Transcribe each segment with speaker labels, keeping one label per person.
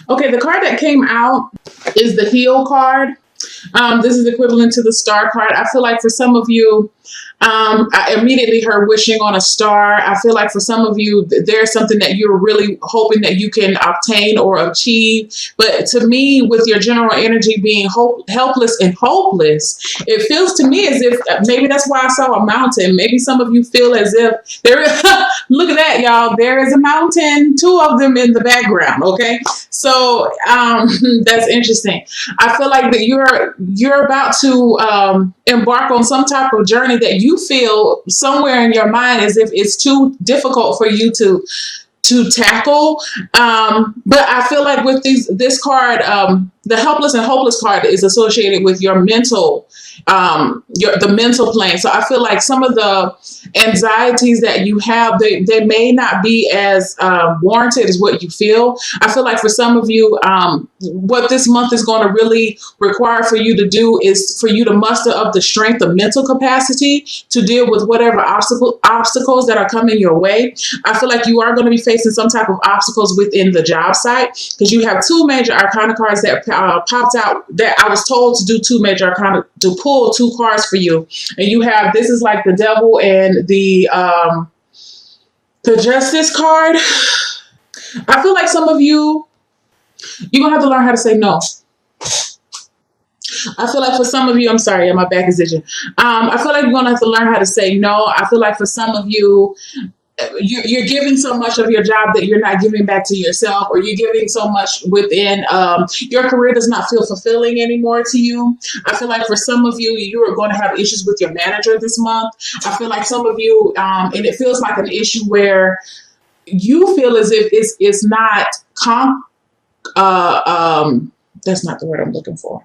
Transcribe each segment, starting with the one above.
Speaker 1: Okay, the card that came out is the Heal card. This is equivalent to the Star card. I feel like for some of you, I immediately heard wishing on a star. I feel like for some of you, there's something that you're really hoping that you can obtain or achieve. But to me, with your general energy being helpless and hopeless, it feels to me as if maybe that's why I saw a mountain. Maybe some of you feel as if there is, look at that, y'all. There is a mountain, two of them in the background. Okay. So that's interesting. I feel like that you're about to embark on some type of journey that you feel somewhere in your mind as if it's too difficult for you to tackle. But I feel like with this card, the helpless and hopeless card is associated with your mental, the mental plane. So I feel like some of the anxieties that you have, they may not be as warranted as what you feel. I feel like for some of you, what this month is going to really require for you to do is for you to muster up the strength of mental capacity to deal with whatever obstacles that are coming your way. I feel like you are going to be facing some type of obstacles within the job site because you have two major arcana cards that popped out that I was told to do two major arcana, to pull two cards for you. And you have, this is like the devil and the justice card. I feel like some of you, you're going to have to learn how to say no. I feel like for some of you, I'm sorry, my back is itching. I feel like you're going to have to learn how to say no. I feel like for some of you, you're giving so much of your job that you're not giving back to yourself, or you're giving so much within your career does not feel fulfilling anymore to you. I feel like for some of you, you are going to have issues with your manager this month. I feel like some of you, and it feels like an issue where you feel as if it's not that's not the word I'm looking for.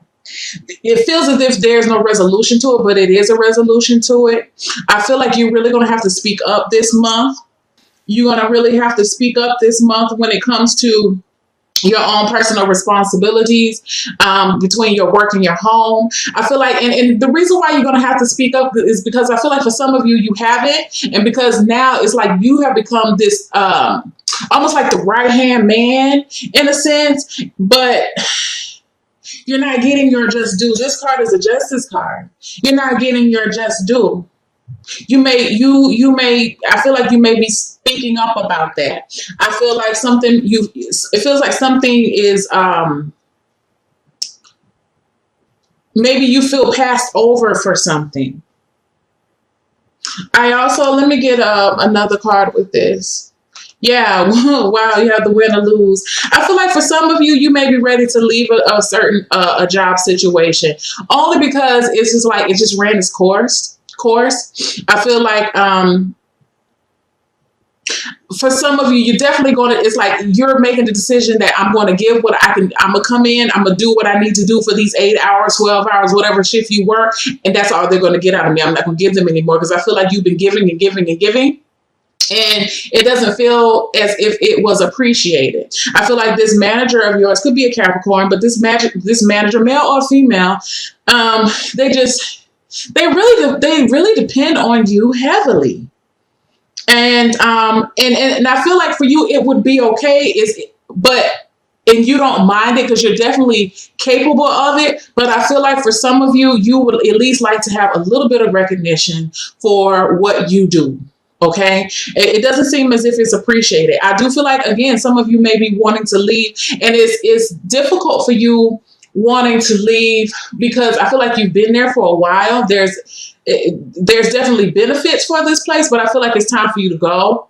Speaker 1: It feels as if there's no resolution to it, but it is a resolution to it. I feel like you're really going to have to speak up this month. You're going to really have to speak up this month when it comes to your own personal responsibilities between your work and your home. I feel like, and the reason why you're going to have to speak up is because I feel like for some of you, you haven't. And because now it's like you have become this almost like the right-hand man in a sense, but you're not getting your just due. This card is a justice card. You're not getting your just due. You may, I feel like you may be speaking up about that. I feel like it feels like something is, maybe you feel passed over for something. Let me get another card with this. Yeah, wow, you have the win or lose. I feel like for some of you, you may be ready to leave a certain a job situation, only because it's just like it just ran its course. I feel like for some of you, you're definitely going to, it's like you're making the decision that I'm going to give what I can. I'm going to come in, I'm going to do what I need to do for these 8 hours, 12 hours, whatever shift you work. And that's all they're going to get out of me. I'm not going to give them anymore because I feel like you've been giving and giving and giving. And it doesn't feel as if it was appreciated. I feel like this manager of yours could be a Capricorn, but this manager, male or female, they really depend on you heavily. And I feel like for you it would be okay, and you don't mind it because you're definitely capable of it. But I feel like for some of you, you would at least like to have a little bit of recognition for what you do. Okay. It doesn't seem as if it's appreciated. I do feel like, again, some of you may be wanting to leave, and it's difficult for you wanting to leave because I feel like you've been there for a while. There's definitely benefits for this place, but I feel like it's time for you to go.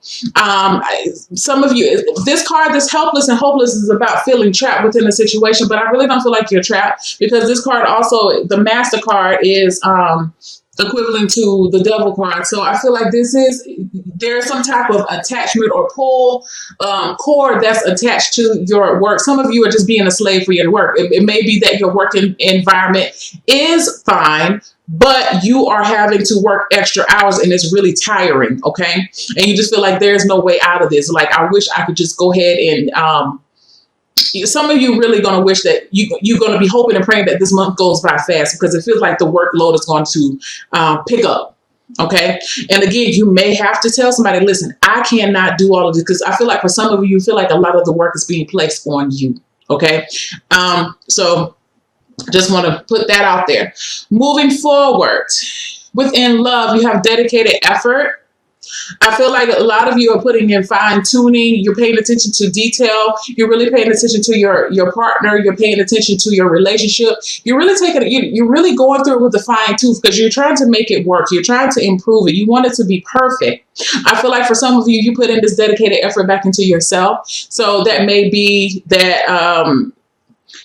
Speaker 1: Some of you, this card, this helpless and hopeless, is about feeling trapped within a situation, but I really don't feel like you're trapped because this card also, the Master card, is equivalent to the Devil card. So I feel like there's some type of attachment or pull cord that's attached to your work. Some of you are just being a slave for your work. It may be that your working environment is fine, but you are having to work extra hours and it's really tiring. Okay. And you just feel like there's no way out of this. Like, I wish I could just go ahead and, some of you really going to wish that you're going to be hoping and praying that this month goes by fast because it feels like the workload is going to pick up. Okay. And again, you may have to tell somebody, listen, I cannot do all of this, because I feel like for some of you, you feel like a lot of the work is being placed on you. Okay. So just want to put that out there. Moving forward, within love, you have dedicated effort. I feel like a lot of you are putting in fine tuning. You're paying attention to detail. You're really paying attention to your partner. You're paying attention to your relationship. You're really you're really going through it with a fine tooth because you're trying to make it work. You're trying to improve it. You want it to be perfect. I feel like for some of you, you put in this dedicated effort back into yourself. So that may be that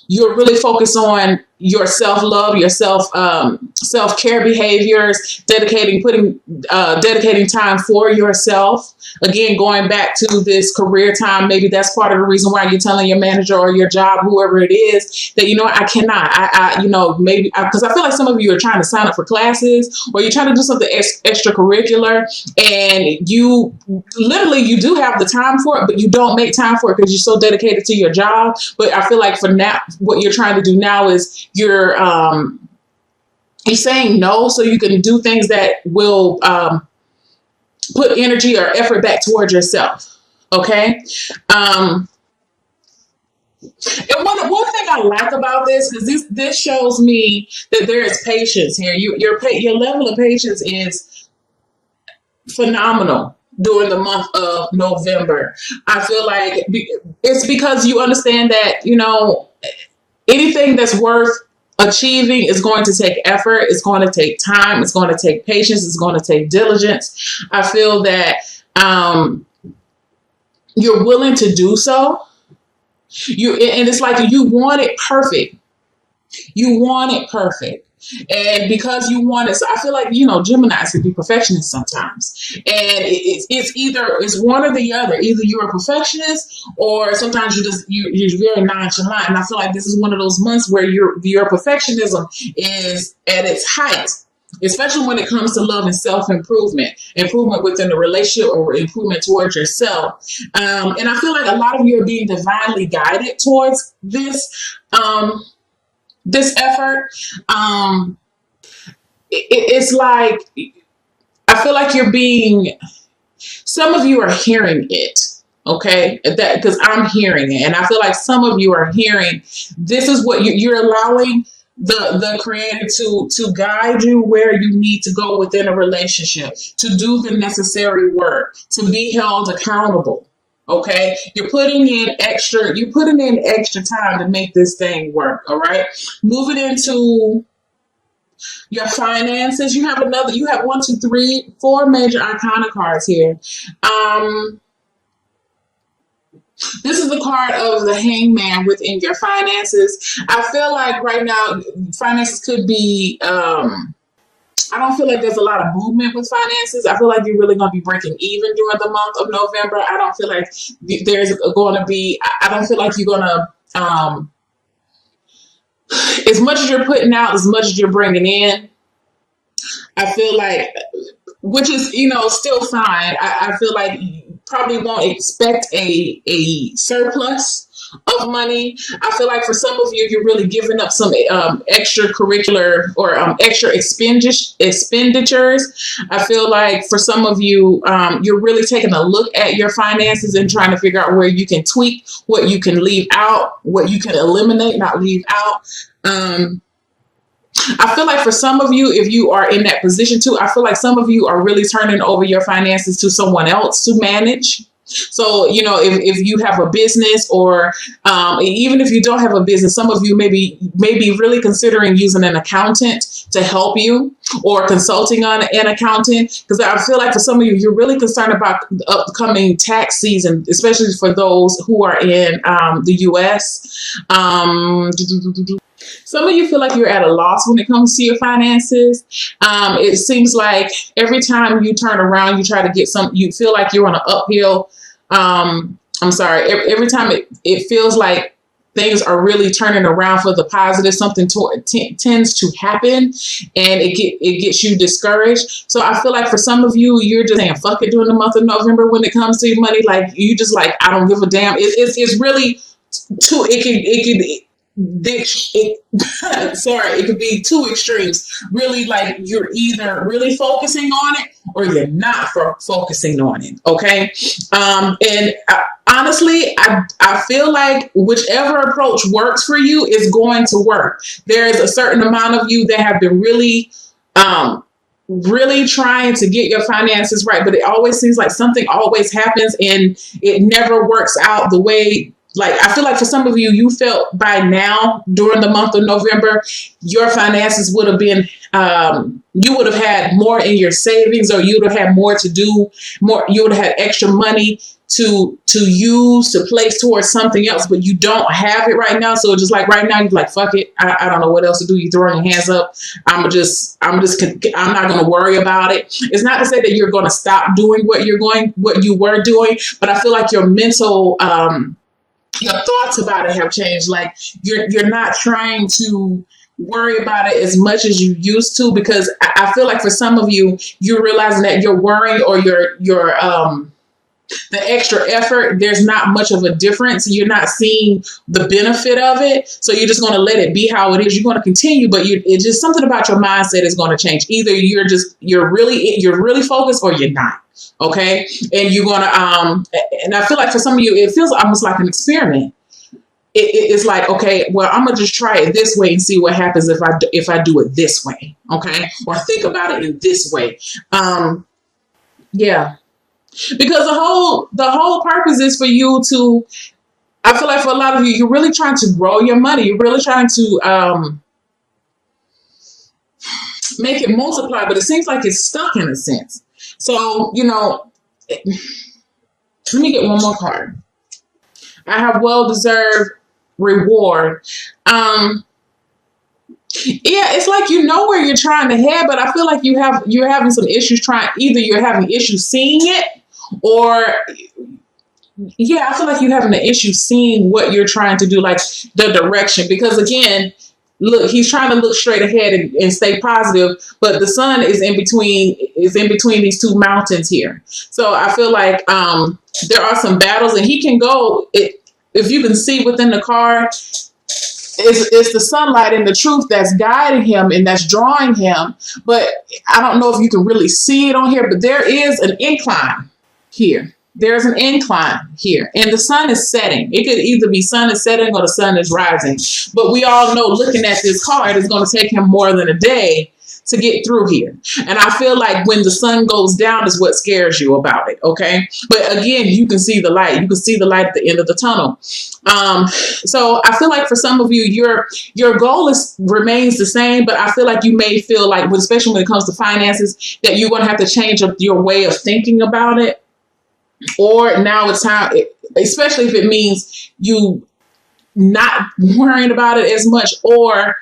Speaker 1: you're really focused on your self-love, your self-care behaviors, dedicating time for yourself. Again, going back to this career time, maybe that's part of the reason why you're telling your manager or your job, whoever it is, that, I cannot, maybe, because I feel like some of you are trying to sign up for classes or you're trying to do something extracurricular, and you do have the time for it, but you don't make time for it because you're so dedicated to your job. But I feel like for now, what you're trying to do now is you're saying no so you can do things that will put energy or effort back towards yourself. Okay. And one thing I like about this is this shows me that there is patience here. Your level of patience is phenomenal during the month of November. I feel like it's because you understand that, anything that's worth achieving is going to take effort. It's going to take time. It's going to take patience. It's going to take diligence. I feel that you're willing to do so. And it's like you want it perfect. You want it perfect. And because you want it, so I feel like, Geminis can be perfectionists sometimes. And it's one or the other. Either you're a perfectionist or sometimes you're very nonchalant. And I feel like this is one of those months where your perfectionism is at its height, especially when it comes to love and self-improvement, improvement within the relationship or improvement towards yourself. And I feel like a lot of you are being divinely guided towards this effort. It's like, I feel like some of you are hearing it. Okay. Because I'm hearing it. And I feel like some of you are hearing, this is what you're allowing the creator to guide you where you need to go within a relationship, to do the necessary work, to be held accountable. Okay, you're putting in extra time to make this thing work. All right, moving into your finances, you have 1, 2, 3, 4 major arcana cards here. This is the card of the Hangman within your finances. I feel like right now finances could be I don't feel like there's a lot of movement with finances. I feel like you're really going to be breaking even during the month of November. I don't feel like there's going to be, I don't feel like you're going to, as much as you're putting out, as much as you're bringing in, I feel like, which is, still fine. I feel like you probably won't expect a surplus of money. I feel like for some of you, you're really giving up some extracurricular or extra expenditures. I feel like for some of you, you're really taking a look at your finances and trying to figure out where you can tweak, what you can leave out, what you can eliminate, not leave out. I feel like for some of you, if you are in that position too, I feel like some of you are really turning over your finances to someone else to manage. So, if you have a business or even if you don't have a business, some of you may be really considering using an accountant to help you or consulting on an accountant. Because I feel like for some of you, you're really concerned about the upcoming tax season, especially for those who are in the U.S. Some of you feel like you're at a loss when it comes to your finances. It seems like every time you turn around, you try to get you feel like you're on an uphill. Every time it feels like things are really turning around for the positive, something tends to happen and it gets you discouraged. So I feel like for some of you, you're just saying, fuck it during the month of November when it comes to your money. Like you just like, I don't give a damn. It's really too, sorry, it could be two extremes. Really, like you're either really focusing on it or you're not focusing on it. Okay. And honestly, I feel like whichever approach works for you is going to work. There is a certain amount of you that have been really trying to get your finances right, but it always seems like something always happens and it never works out the way. Like, I feel like for some of you, you felt by now during the month of November, your finances would have been, you would have had more in your savings, or you would have had more to do, more, you would have had extra money to use, to place towards something else, but you don't have it right now. So just like right now, you're like, fuck it. I don't know what else to do. You throwing your hands up. I'm not going to worry about it. It's not to say that you're going to stop doing what you were doing, but I feel like your mental, your thoughts about it have changed. Like you're not trying to worry about it as much as you used to, because I feel like for some of you, you're realizing that your worry or your the extra effort, there's not much of a difference. You're not seeing the benefit of it. So you're just going to let it be how it is. You're going to continue, but it's just something about your mindset is going to change. Either you're really focused or you're not. Okay. And you're going to, and I feel like for some of you, it feels almost like an experiment. It's like, okay, well, I'm going to just try it this way and see what happens if I do it this way. Okay. Or think about it in this way. Yeah. Because the whole purpose is for you to, I feel like for a lot of you, you're really trying to grow your money. You're really trying to make it multiply, but it seems like it's stuck in a sense. So, let me get one more card. I have well-deserved reward. Yeah, it's like you know where you're trying to head, but I feel like you're having some issues either you're having issues seeing it, or yeah, I feel like you're having an issue seeing what you're trying to do, like the direction. Because again, look, he's trying to look straight ahead and stay positive, but the sun is in between these two mountains here. So I feel like there are some battles, and he can go, if you can see within the card, it's the sunlight and the truth that's guiding him and that's drawing him. But I don't know if you can really see it on here, but there is an incline here. There's an incline here, and the sun is setting. It could either be sun is setting or the sun is rising. But we all know, looking at this card, it's going to take him more than a day to get through here. And I feel like when the sun goes down is what scares you about it. Okay. But again, you can see the light. You can see the light at the end of the tunnel. So I feel like for some of you, your goal remains the same, but I feel like you may feel like, especially when it comes to finances, that you're going to have to change up your way of thinking about it. Or now it's time, especially if it means you not worrying about it as much, or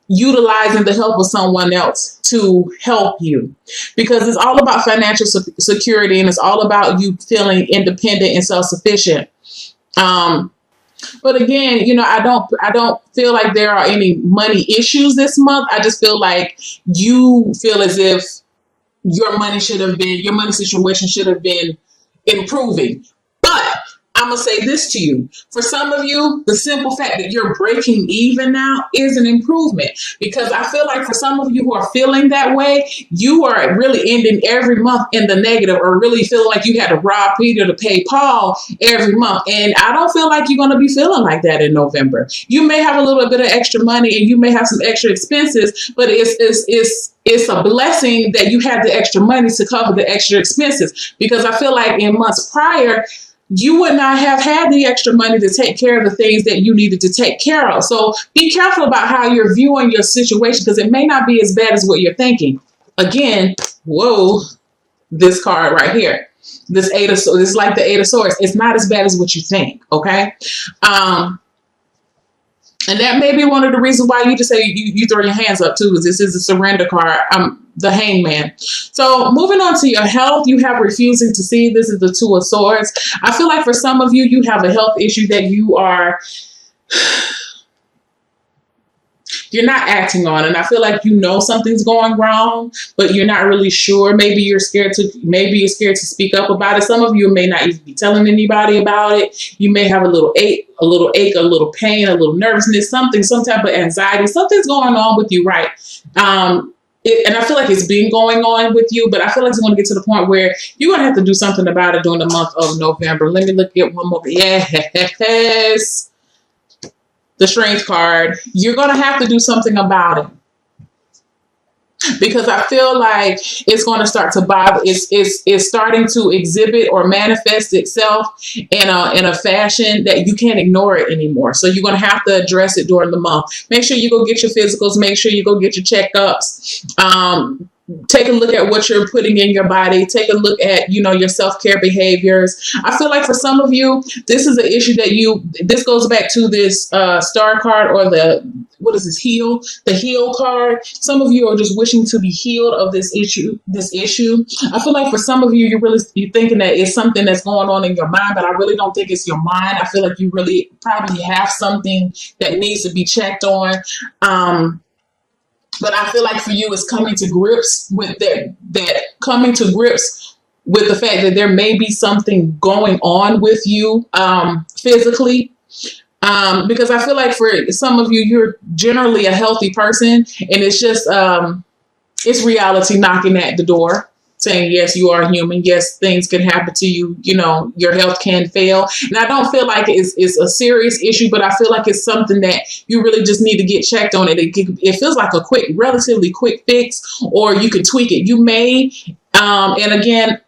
Speaker 1: utilizing the help of someone else to help you, because it's all about financial security, and it's all about you feeling independent and self-sufficient. But again, I don't feel like there are any money issues this month. I just feel like you feel as if your money situation should have been improving. But I'm going to say this to you. For some of you, the simple fact that you're breaking even now is an improvement, because I feel like for some of you who are feeling that way, you are really ending every month in the negative, or really feeling like you had to rob Peter to pay Paul every month. And I don't feel like you're going to be feeling like that in November. You may have a little bit of extra money and you may have some extra expenses, but it's a blessing that you have the extra money to cover the extra expenses, because I feel like in months prior, you would not have had the extra money to take care of the things that you needed to take care of. So be careful about how you're viewing your situation, because it may not be as bad as what you're thinking. Again, whoa, this card right here, this is like the Eight of Swords. It's not as bad as what you think. Okay. And that may be one of the reasons why you just say you throw your hands up too, because this is a surrender card, the Hangman. So moving on to your health, you have refusing to see. This is the Two of Swords. I feel like for some of you, you have a health issue that you're not acting on it. And I feel like you know something's going wrong, but you're not really sure. Maybe you're scared to speak up about it. Some of you may not even be telling anybody about it. You may have a little ache, a little pain, a little nervousness, some type of anxiety. Something's going on with you, right? And I feel like it's been going on with you, but I feel like it's going to get to the point where you're going to have to do something about it during the month of November. Let me look at one more. Yes. The Strength card. You're going to have to do something about it. Because I feel like it's going to start to bother. It's starting to exhibit or manifest itself in a fashion that you can't ignore it anymore. So you're going to have to address it during the month. Make sure you go get your physicals. Make sure you go get your checkups. Take a look at what you're putting in your body. Take a look at, your self-care behaviors. I feel like for some of you, this is an issue this goes back to this star card, or the heal card. Some of you are just wishing to be healed of this issue. I feel like for some of you, you're thinking that it's something that's going on in your mind, but I really don't think it's your mind. I feel like you really probably have something that needs to be checked on. But I feel like for you, it's coming to grips with coming to grips with the fact that there may be something going on with you physically. Because I feel like for some of you, you're generally a healthy person, and it's just it's reality knocking at the door, saying, yes, you are human. Yes, things can happen to you. Your health can fail. And I don't feel like it's a serious issue, but I feel like it's something that you really just need to get checked on. It feels like a relatively quick fix, or you can tweak it. You may, and again,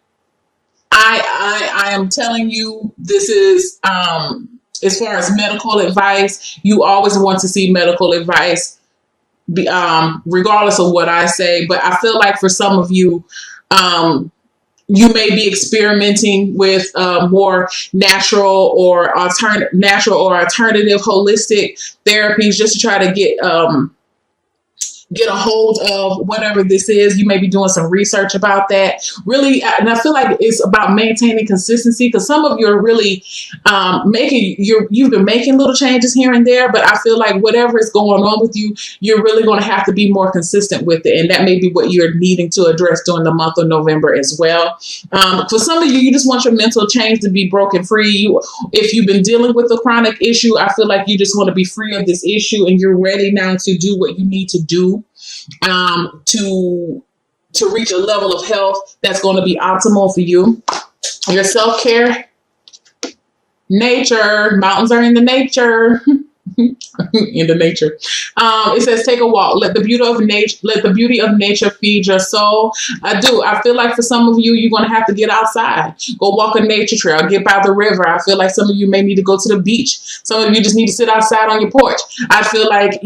Speaker 1: I am telling you, this is, as far as medical advice, you always want to see medical advice, regardless of what I say. But I feel like for some of you, you may be experimenting with more natural or alternative holistic therapies, just to try to get a hold of whatever this is. You may be doing some research about that. Really, and I feel like it's about maintaining consistency, because some of you are really you've been making little changes here and there, but I feel like whatever is going on with you, you're really going to have to be more consistent with it. And that may be what you're needing to address during the month of November as well. For some of you, you just want your mental chains to be broken free. If you've been dealing with a chronic issue, I feel like you just want to be free of this issue, and you're ready now to do what you need to do to reach a level of health that's going to be optimal for you. Your self-care, nature, mountains are in the nature. In the nature. It says, take a walk. Let the beauty of nature feed your soul. I feel like for some of you, you're going to have to get outside. Go walk a nature trail. Get by the river. I feel like some of you may need to go to the beach. Some of you just need to sit outside on your porch. I feel like,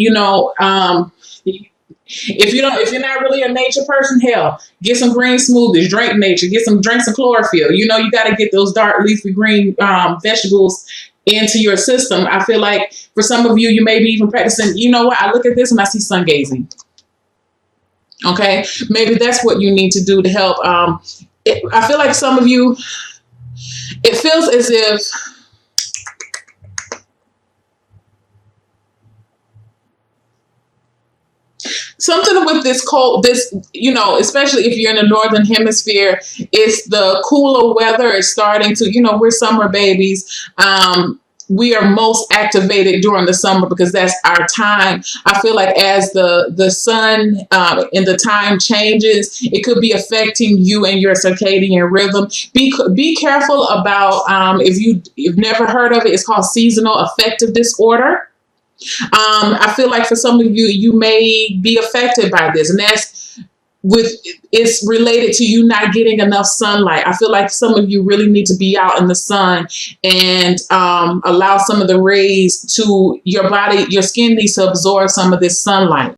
Speaker 1: if you're not really a nature person, hell, get some green smoothies, drink nature, drink some chlorophyll. You got to get those dark leafy green vegetables into your system. I feel like for some of you, you may be even practicing, I look at this and I see sun gazing. Okay. Maybe that's what you need to do to help. I feel like some of you, it feels as if something with this cold, especially if you're in the northern hemisphere, it's the cooler weather is starting to, we're summer babies. We are most activated during the summer because that's our time. I feel like as the sun and the time changes, it could be affecting you and your circadian rhythm. Be careful about, if you've never heard of it, it's called seasonal affective disorder. I feel like for some of you, you may be affected by this, and it's related to you not getting enough sunlight. I feel like some of you really need to be out in the sun and allow some of the rays to your body. Your skin needs to absorb some of this sunlight.